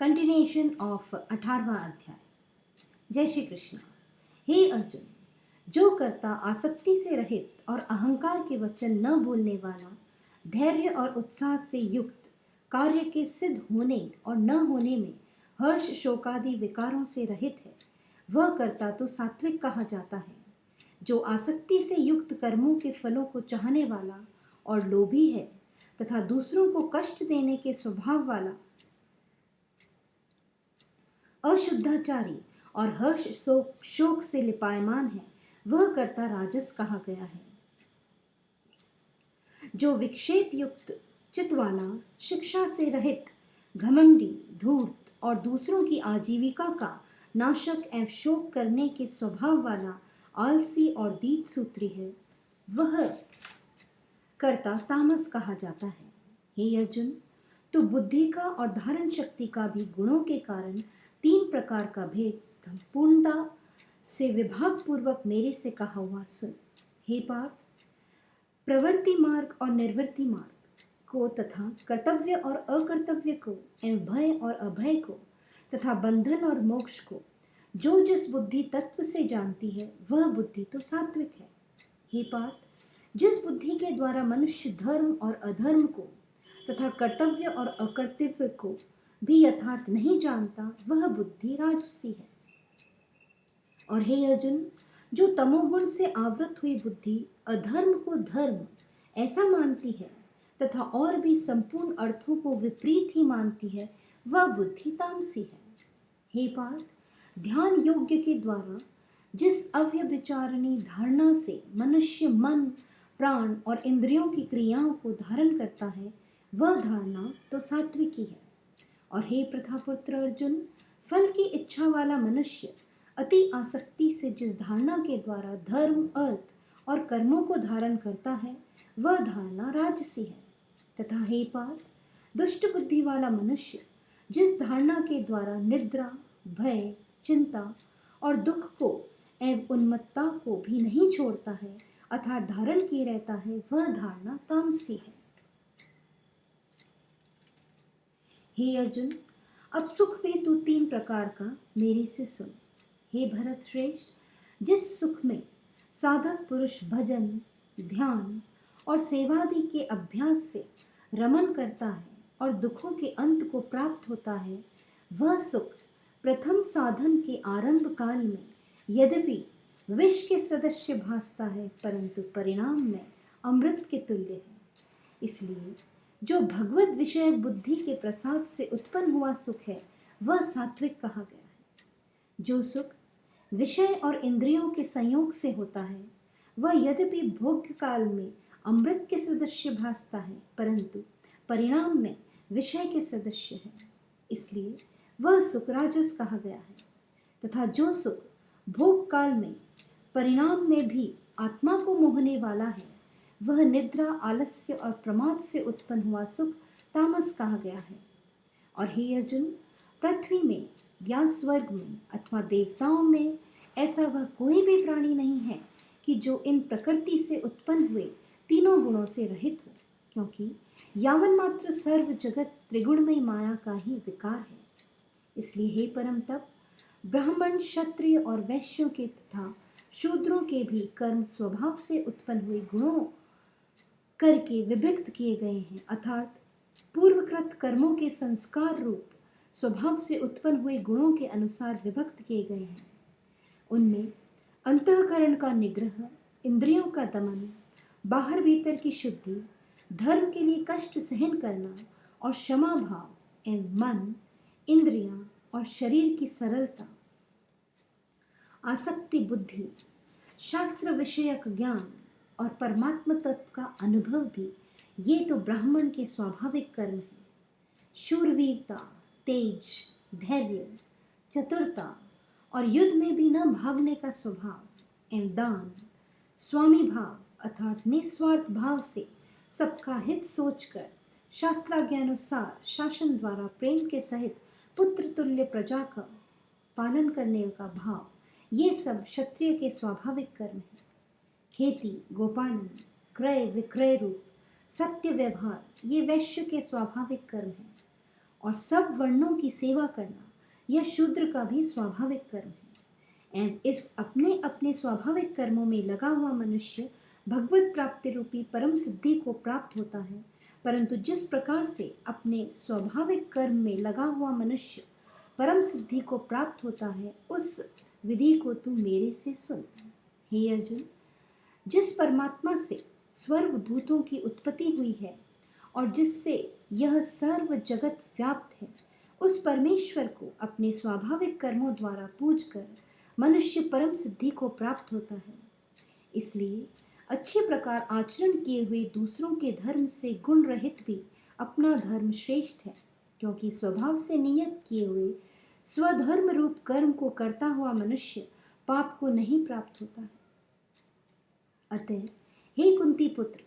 Continuation of 18वां अध्याय। जय श्री कृष्ण। हे अर्जुन, जो कर्ता आसक्ति से रहित और अहंकार के वचन न बोलने वाला, धैर्य और उत्साह से युक्त, कार्य के सिद्ध होने और न होने में हर्ष शोकादि विकारों से रहित है, वह कर्ता तो सात्विक कहा जाता है। जो आसक्ति से युक्त कर्मों के फलों को चाहने वाला और लोभी है तथा दूसरों को कष्ट देने के स्वभाव वाला, अशुद्धाचारी और हर्ष शोक से लिपायमान है, वह कर्ता राजस कहा गया है। जो विक्षेप युक्त चित्त वाला, शिक्षा से रहित, घमंडी, धूर्त और दूसरों की आजीविका का नाशक एवं शोक करने के स्वभाव वाला, आलसी और दीन सूत्री है, वह कर्ता तामस कहा जाता है। हे अर्जुन, तो बुद्धि का और धारण शक्ति का भी गुणों के कारण 3 प्रकार का भेद संपूर्णता से विभाग पूर्वक मेरे से कहा हुआ सुन। हे पार्थ, प्रवृत्ति मार्ग और निर्वृत्ति मार्ग को तथा कर्तव्य और अकर्तव्य को एवं भय और अभय को तथा बंधन और मोक्ष को जो जिस बुद्धि तत्व से जानती है, वह बुद्धि तो सात्विक है। हे पार्थ, जिस बुद्धि के द्वारा मनुष्य धर्म और अधर्म को तथा कर्तव्य और अकर्तव्य को भी यथार्थ नहीं जानता, वह बुद्धि राजसी है। और हे अर्जुन, जो तमोगुण से आवृत हुई बुद्धि अधर्म को धर्म ऐसा मानती है तथा और भी संपूर्ण अर्थों को विपरीत ही मानती है, वह बुद्धि तामसी है। हे पार्थ, ध्यान योग्य के द्वारा जिस अव्यभिचारिणी धारणा से मनुष्य मन, प्राण और इंद्रियों की क्रियाओं को धारण करता है, वह धारणा तो सात्विकी है। और हे प्रथापुत्र अर्जुन, फल की इच्छा वाला मनुष्य अति आसक्ति से जिस धारणा के द्वारा धर्म, अर्थ और कर्मों को धारण करता है, वह धारणा राजसी है। तथा हे पार्थ, दुष्ट बुद्धि वाला मनुष्य जिस धारणा के द्वारा निद्रा, भय, चिंता और दुख को एवं उन्मत्तता को भी नहीं छोड़ता है अर्थात धारण किए रहता है, वह धारणा तामसी है। हे अर्जुन, अब सुख भी तू 3 प्रकार का मेरे से सुन। हे भरत श्रेष्ठ, जिस सुख में साधक पुरुष भजन, ध्यान और सेवादि के अभ्यास से रमन करता है और दुखों के अंत को प्राप्त होता है, वह सुख प्रथम साधन के आरंभ काल में यद्यपि विष के सदृश भासता है, परंतु परिणाम में अमृत के तुल्य है। इसलिए जो भगवत विषय बुद्धि के प्रसाद से उत्पन्न हुआ सुख है, वह सात्विक कहा गया है। जो सुख विषय और इंद्रियों के संयोग से होता है, वह यद्यपि भोग्य काल में अमृत के सदृश भासता है, परंतु परिणाम में विषय के सदृश है, इसलिए वह सुख राजस कहा गया है। तथा जो सुख भोग काल में परिणाम में भी आत्मा को मोहने वाला है, वह निद्रा, आलस्य और प्रमाद से उत्पन्न हुआ सुख तामस कहा गया है। और हे अर्जुन, पृथ्वी में या स्वर्ग में अथवा देवताओं में ऐसा वह कोई भी प्राणी नहीं है कि जो इन प्रकृति से उत्पन्न हुए तीनों गुणों से रहित हो, क्योंकि यावन मात्र सर्व जगत त्रिगुणमय माया का ही विकार है। इसलिए हे परम तप, ब्राह्मण, क्षत्रिय और वैश्यों के तथा शूद्रों के भी कर्म स्वभाव से उत्पन्न हुए गुणों करके विभक्त किए गए हैं, अर्थात पूर्वकृत कर्मों के संस्कार रूप स्वभाव से उत्पन्न हुए गुणों के अनुसार विभक्त किए गए हैं। उनमें अंतःकरण का निग्रह, इंद्रियों का दमन, बाहर भीतर की शुद्धि, धर्म के लिए कष्ट सहन करना और क्षमा भाव एवं मन, इंद्रियां और शरीर की सरलता, आसक्ति बुद्धि, शास्त्र विषयक ज्ञान और परमात्म तत्व का अनुभव भी, ये तो ब्राह्मण के स्वाभाविक कर्म हैं। शूरवीरता, तेज, धैर्य, चतुरता और युद्ध में भी न भागने का स्वभाव एवं दान, स्वामी भाव अर्थात निस्वार्थ भाव से सबका हित सोचकर शास्त्राज्ञानुसार शासन द्वारा प्रेम के सहित पुत्र तुल्य प्रजा का पालन करने का भाव, ये सब क्षत्रिय के स्वाभाविक कर्म हैं। खेती, गोपालन, क्रय विक्रय रूप सत्य व्यवहार, ये वैश्य के स्वाभाविक कर्म हैं। और सब वर्णों की सेवा करना यह शूद्र का भी स्वाभाविक कर्म है। एवं इस अपने अपने स्वाभाविक कर्मों में लगा हुआ मनुष्य भगवत प्राप्ति रूपी परम सिद्धि को प्राप्त होता है। परंतु जिस प्रकार से अपने स्वाभाविक कर्म में लगा हुआ मनुष्य परम सिद्धि को प्राप्त होता है, उस विधि को तू मेरे से सुन। हे अर्जुन, जिस परमात्मा से स्वर्ग भूतों की उत्पत्ति हुई है और जिससे यह सर्व जगत व्याप्त है, उस परमेश्वर को अपने स्वाभाविक कर्मों द्वारा पूजकर मनुष्य परम सिद्धि को प्राप्त होता है। इसलिए अच्छे प्रकार आचरण किए हुए दूसरों के धर्म से गुण रहित भी अपना धर्म श्रेष्ठ है, क्योंकि स्वभाव से नियत किए हुए स्वधर्म रूप कर्म को करता हुआ मनुष्य पाप को नहीं प्राप्त होता है। अतः हे कुंती पुत्र,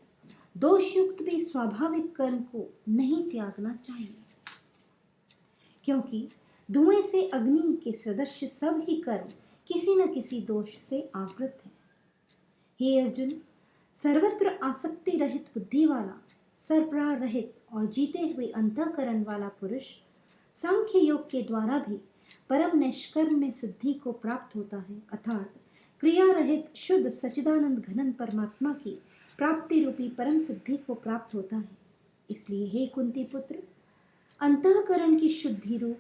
दोषयुक्त भी स्वाभाविक कर्म को नहीं त्यागना चाहिए, क्योंकि धुएं से अग्नि के सदृश सब ही कर्म किसी न किसी दोष से आवृत है। हे अर्जुन, सर्वत्र आसक्ति रहित बुद्धि वाला, सरपराह रहित और जीते हुए अंतःकरण वाला पुरुष सांख्य योग के द्वारा भी परम निष्कर्म सिद्धि को प्राप्त होता है, अर्थात क्रिया रहित शुद्ध सच्चिदानंद घनन परमात्मा की प्राप्ति रूपी परम सिद्धि को प्राप्त होता है। इसलिए हे कुंती पुत्र, अंतःकरण की शुद्धि रूप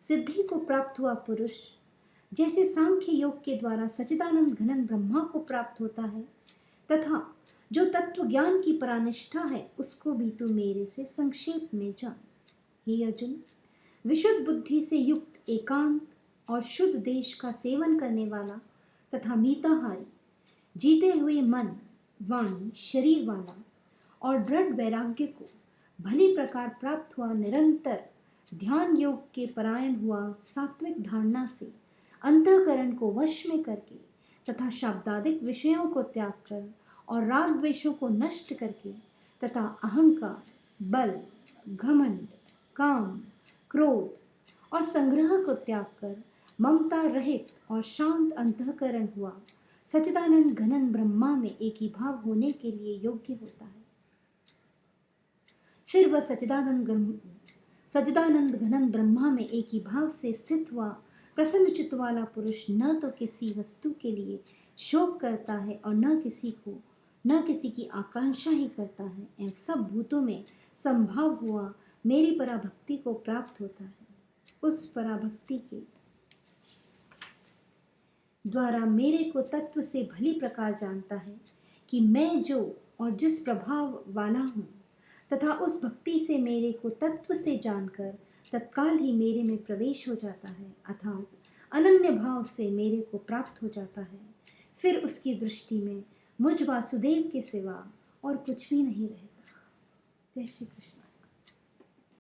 सिद्धि को प्राप्त हुआ पुरुष जैसे सांख्य योग के द्वारा सच्चिदानंद घनन ब्रह्मा को प्राप्त होता है, तथा जो तत्व ज्ञान की परानिष्ठा है उसको भी तू मेरे से संक्षेप में जान। हे अर्जुन, विशुद्ध बुद्धि से युक्त एकांत और शुद्ध देश का सेवन करने वाला तथा मीताहारी, जीते हुए मन, वाणी, शरीर वाला और दृढ़ वैराग्य को भली प्रकार प्राप्त हुआ, निरंतर ध्यान योग के परायण हुआ, सात्विक धारणा से अंतःकरण को वश में करके तथा शाब्दादिक विषयों को त्याग कर और राग द्वेषों को नष्ट करके तथा अहंकार, बल, घमंड, काम, क्रोध और संग्रह को त्याग कर ममता रहित और शांत अंतःकरण हुआ, सच्चिदानंद घनन ब्रह्मा में एकीभाव होने के लिए योग्य होता है। फिर वह सच्चिदानंद घनन ब्रह्मा में एकीभाव से स्थित हुआ प्रसन्न चित्त वाला पुरुष न तो किसी वस्तु के लिए शोक करता है और न किसी की आकांक्षा ही करता है, एवं सब भूतों में संभाव हुआ मेरी पराभक्ति को प्राप्त होता है। उस पराभक्ति के द्वारा मेरे को तत्व से भली प्रकार जानता है कि मैं जो और जिस प्रभाव वाला हूँ, तथा उस भक्ति से मेरे को तत्व से जानकर तत्काल ही मेरे में प्रवेश हो जाता है, अर्थात अनन्य भाव से मेरे को प्राप्त हो जाता है। फिर उसकी दृष्टि में मुझ वासुदेव के सिवा और कुछ भी नहीं रहता। जय श्री कृष्ण।